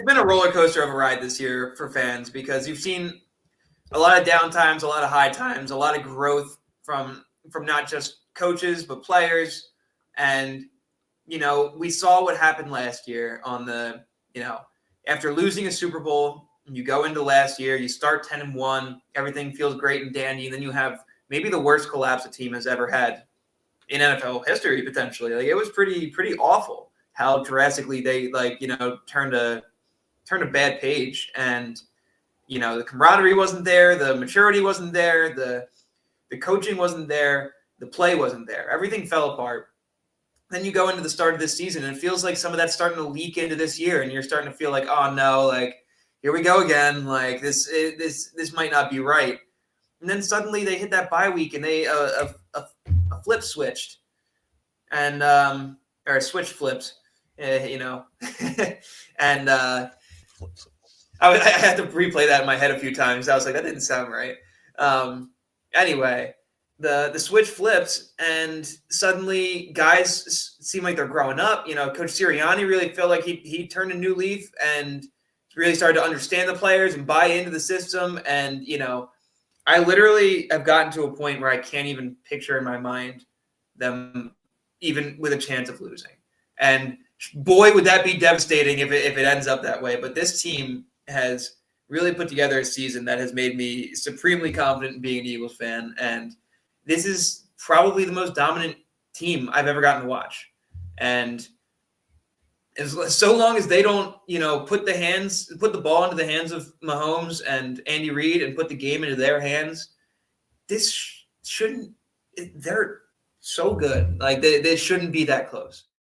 it's been a roller coaster of a ride this year for fans because you've seen a lot of down times, a lot of high times, a lot of growth from not just coaches but players. And we saw what happened last year on the after losing a Super Bowl, you go into last year, you start 10-1, everything feels great and dandy, and then you have maybe the worst collapse a team has ever had in NFL history potentially. Like it was pretty awful how drastically they turned a bad page, and the camaraderie wasn't there, the maturity wasn't there, the coaching wasn't there, the play wasn't there. Everything fell apart. Then you go into the start of this season, and it feels like some of that's starting to leak into this year, and you're starting to feel like, oh no, like here we go again. Like this might not be right. And then suddenly they hit that bye week, and they a flip switched, and or a switch flipped, and I had to replay that in my head a few times. I was like, that didn't sound right. Anyway, the switch flips, and suddenly guys seem like they're growing up. Coach Sirianni really felt like he turned a new leaf and really started to understand the players and buy into the system. And I literally have gotten to a point where I can't even picture in my mind them even with a chance of losing. And boy, would that be devastating if it ends up that way. But this team has really put together a season that has made me supremely confident in being an Eagles fan. And this is probably the most dominant team I've ever gotten to watch. And so long as they don't, put the ball into the hands of Mahomes and Andy Reid and put the game into their hands, this shouldn't. They're so good. Like they shouldn't be that close.